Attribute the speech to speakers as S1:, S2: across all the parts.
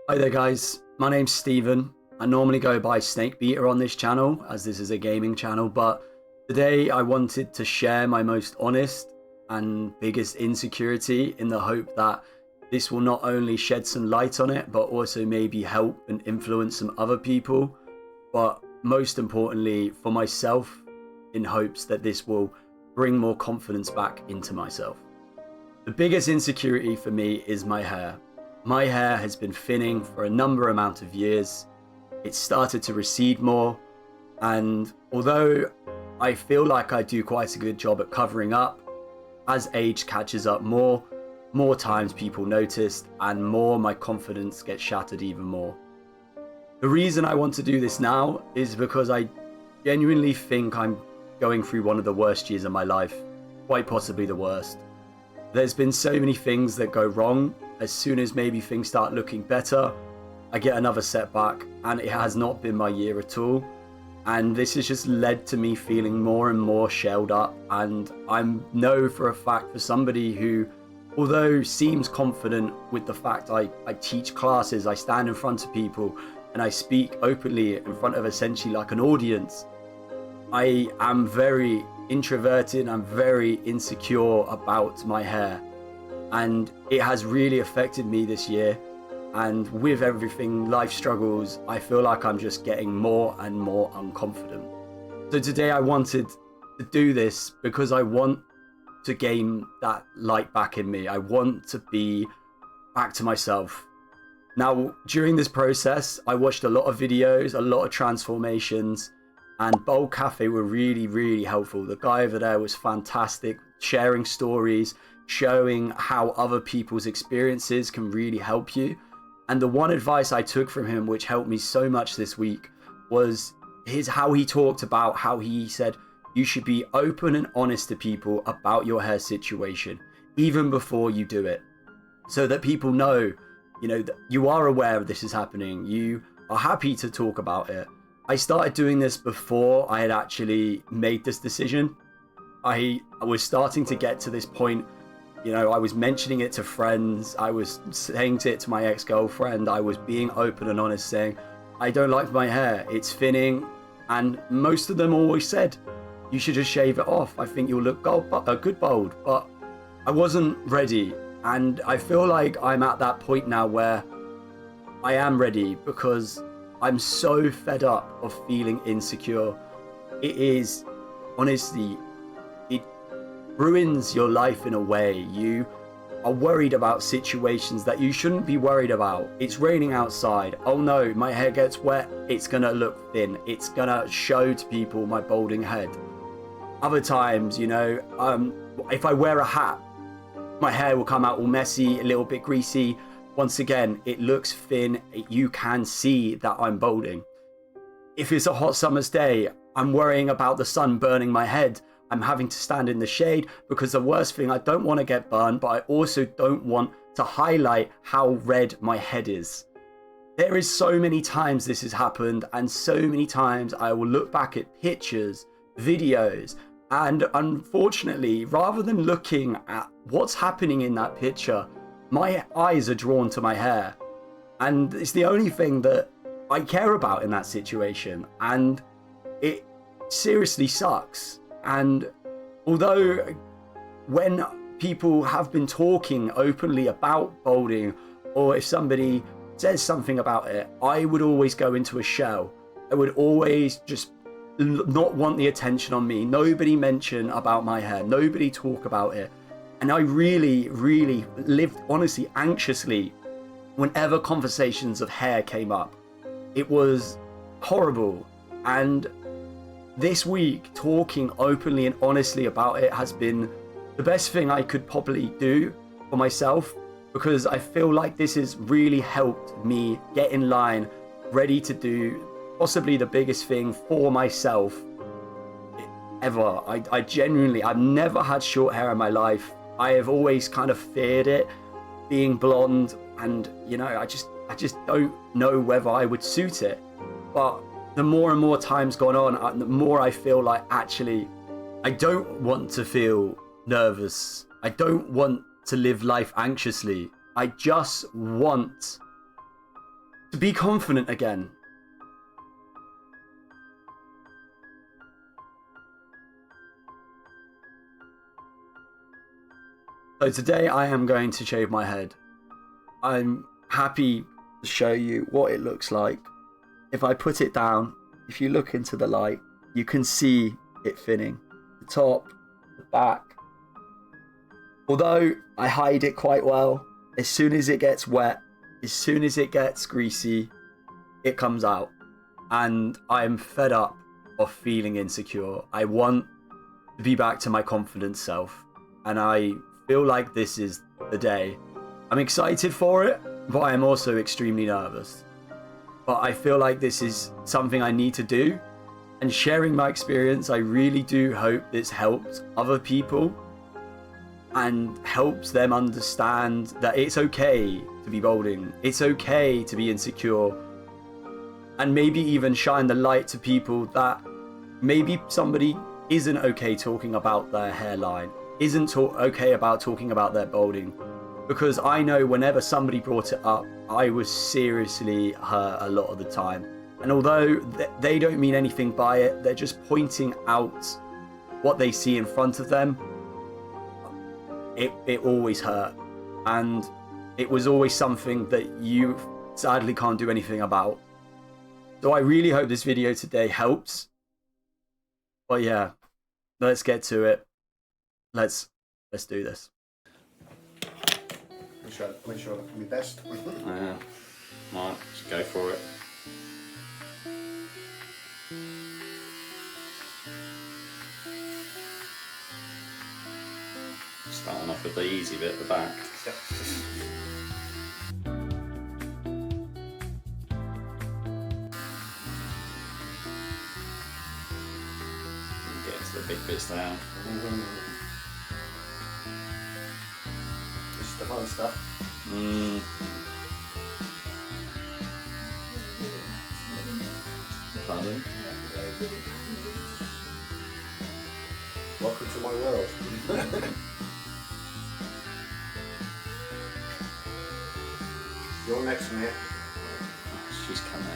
S1: Hi there guys, my name's Steven. I normally go by Snake Beater on this channel as this is a gaming channel, but today I wanted to share my most honest and biggest insecurity in the hope that this will not only shed some light on it, but also maybe help and influence some other people, but most importantly for myself, in hopes that this will bring more confidence back into myself. The biggest insecurity for me is my hair. My hair has been thinning for a amount of years. It's started to recede more, and although I feel like I do quite a good job at covering up, as age catches up more times people notice, and more my confidence gets shattered even more. The reason I want to do this now is because I genuinely think I'm going through one of the worst years of my life, quite possibly the worst. There's been so many things that go wrong. As soon as maybe things start looking better, I get another setback, and it has not been my year at all. And this has just led to me feeling more and more shelled up. And I know for a fact, for somebody who, although seems confident with the fact I teach classes, I stand in front of people, and I speak openly in front of essentially like an audience, I am very introverted and very insecure about my hair. And it has really affected me this year, and with everything, life struggles, I feel like I'm just getting more and more unconfident. So today I wanted to do this because I want to gain that light back in me. I want to be back to myself. Now, during this process, I watched a lot of videos, a lot of transformations, and Bold Cafe were really helpful. The guy over there was fantastic, sharing stories, showing how other people's experiences can really help you. And the one advice I took from him, which helped me so much this week, was how he talked about how he said you should be open and honest to people about your hair situation, even before you do it, so that people know, that you are aware of this is happening. You are happy to talk about it. I started doing this before I had actually made this decision. I was starting to get to this point. I was mentioning it to friends. I was saying it to my ex-girlfriend. I was being open and honest, saying, I don't like my hair. It's thinning. And most of them always said, you should just shave it off. I think you'll look good bald. But I wasn't ready. And I feel like I'm at that point now where I am ready, because I'm so fed up of feeling insecure. It is, honestly, it ruins your life in a way. You are worried about situations that you shouldn't be worried about. It's raining outside. Oh no, my hair gets wet. It's gonna look thin. It's gonna show to people my balding head. Other times, if I wear a hat, my hair will come out all messy, a little bit greasy. Once again, it looks thin. You can see that I'm balding. If it's a hot summer's day, I'm worrying about the sun burning my head. I'm having to stand in the shade, because the worst thing, I don't want to get burned, but I also don't want to highlight how red my head is. There is so many times this has happened, and so many times I will look back at pictures, videos, and unfortunately, rather than looking at what's happening in that picture, my eyes are drawn to my hair. And it's the only thing that I care about in that situation. And it seriously sucks. And although when people have been talking openly about balding, or if somebody says something about it, I would always go into a shell. I would always just not want the attention on me. Nobody mention about my hair. Nobody talk about it. And I really lived, honestly, anxiously whenever conversations of hair came up. It was horrible. And this week, talking openly and honestly about it has been the best thing I could probably do for myself, because I feel like this has really helped me get in line, ready to do possibly the biggest thing for myself ever. I genuinely, I've never had short hair in my life. I have always kind of feared it, being blonde, and I just don't know whether I would suit it. But the more and more time's gone on, the more I feel like actually I don't want to feel nervous. I don't want to live life anxiously. I just want to be confident again. So today I am going to shave my head. I'm happy to show you what it looks like. If I put it down, if you look into the light, you can see it thinning. The top, the back. Although I hide it quite well, as soon as it gets wet, as soon as it gets greasy, it comes out. And I'm fed up of feeling insecure. I want to be back to my confident self. And I feel like this is the day. I'm excited for it, but I am also extremely nervous. But I feel like this is something I need to do. And sharing my experience, I really do hope this helps other people and helps them understand that it's okay to be balding. It's okay to be insecure. And maybe even shine the light to people that maybe somebody isn't okay talking about their hairline, isn't okay about talking about their balding. Because I know whenever somebody brought it up, I was seriously hurt a lot of the time. And although they don't mean anything by it, they're just pointing out what they see in front of them. It always hurt. And it was always something that you sadly can't do anything about. So I really hope this video today helps. But yeah, let's get to it. Let's do this.
S2: Make sure I look my best.
S3: Yeah. Right, just go for it. Starting off with the easy bit at the back. Get to the big bits now.
S2: This is the fun stuff.
S3: Pardon?
S2: Welcome to my world. You're next, mate.
S3: She's coming out.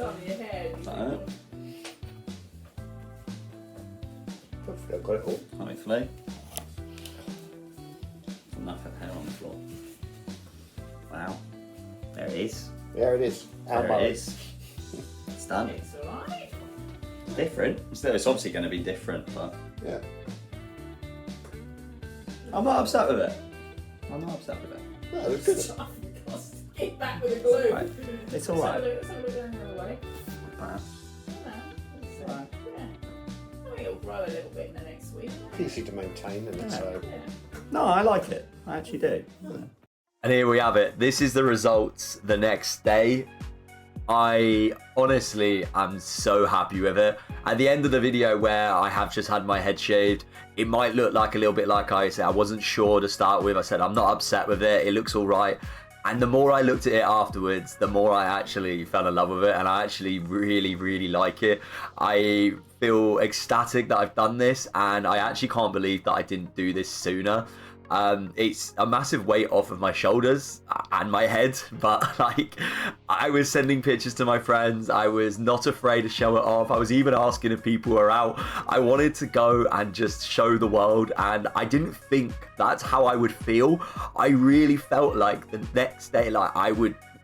S4: On your head.
S3: No.
S2: Hopefully I've got it all.
S3: Hopefully. Enough of hair on the floor. Wow. There it is.
S2: There it is.
S3: There it is. It's done.
S4: It's alright.
S3: Different. It's obviously going to be different, but
S2: Yeah.
S3: I'm not upset with it. I'm not upset with it.
S2: No, it's good.
S4: Get back with the glue.
S3: Right. It's alright.
S4: Let's have a look down the other way.
S3: Right.
S4: Yeah. I think it'll grow a little bit in the next week.
S2: Easy to maintain, and it's
S4: Yeah.
S3: No, I like it. I actually do.
S1: And here we have it. This is the results the next day. I honestly am so happy with it. At the end of the video where I have just had my head shaved, it might look like a little bit like I said. I wasn't sure to start with. I said, I'm not upset with it. It looks all right. And the more I looked at it afterwards, the more I actually fell in love with it. And I actually really, really like it. I feel ecstatic that I've done this. And I actually can't believe that I didn't do this sooner. It's a massive weight off of my shoulders and my head, but like I was sending pictures to my friends. I was not afraid to show it off. I was even asking if people were out. I wanted to go and just show the world, and I didn't think that's how I would feel. I really felt like the next day, like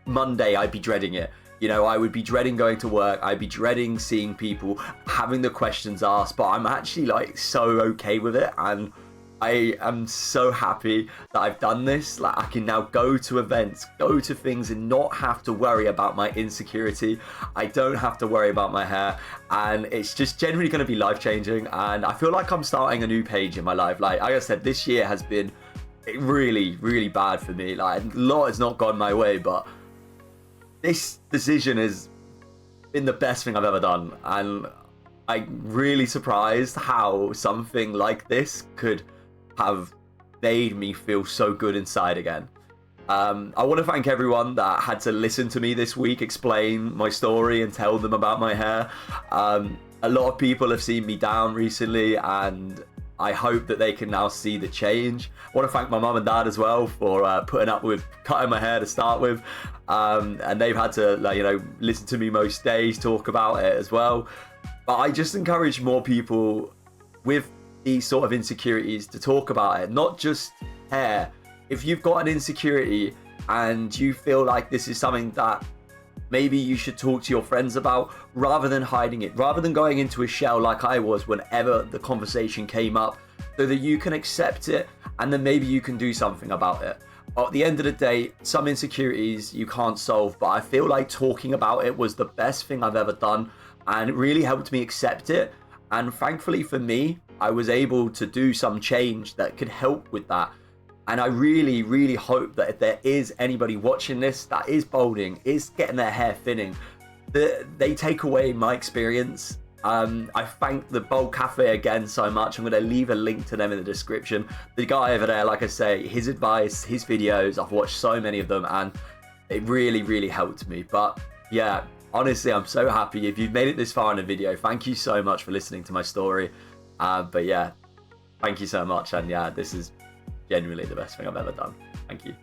S1: Monday, I'd be dreading it. You know, I would be dreading going to work. I'd be dreading seeing people, having the questions asked, but I'm actually like so okay with it. And I am so happy that I've done this. Like I can now go to events, go to things and not have to worry about my insecurity. I don't have to worry about my hair, and it's just generally going to be life-changing. And I feel like I'm starting a new page in my life. Like I said, this year has been really, really bad for me. Like a lot has not gone my way, but this decision has been the best thing I've ever done, and I'm really surprised how something like this could have made me feel so good inside again. I want to thank everyone that had to listen to me this week explain my story and tell them about my hair. A lot of people have seen me down recently, and I hope that they can now see the change. I want to thank my mum and dad as well for putting up with cutting my hair to start with, and they've had to, like, you know, listen to me most days talk about it as well. But I just encourage more people with these sort of insecurities to talk about it, not just hair. If you've got an insecurity and you feel like this is something that maybe you should talk to your friends about, rather than hiding it, rather than going into a shell like I was whenever the conversation came up, so that you can accept it and then maybe you can do something about it. At the end of the day, some insecurities you can't solve, but I feel like talking about it was the best thing I've ever done, and it really helped me accept it. And thankfully for me, I was able to do some change that could help with that. And I really, really hope that if there is anybody watching this that is balding, is getting their hair thinning, that they take away my experience. I thank the Bald Cafe again so much. I'm going to leave a link to them in the description. The guy over there, like I say, his advice, his videos, I've watched so many of them, and it really, really helped me. But yeah, honestly, I'm so happy. If you've made it this far in the video, thank you so much for listening to my story. But yeah, thank you so much. And yeah, this is genuinely the best thing I've ever done. Thank you.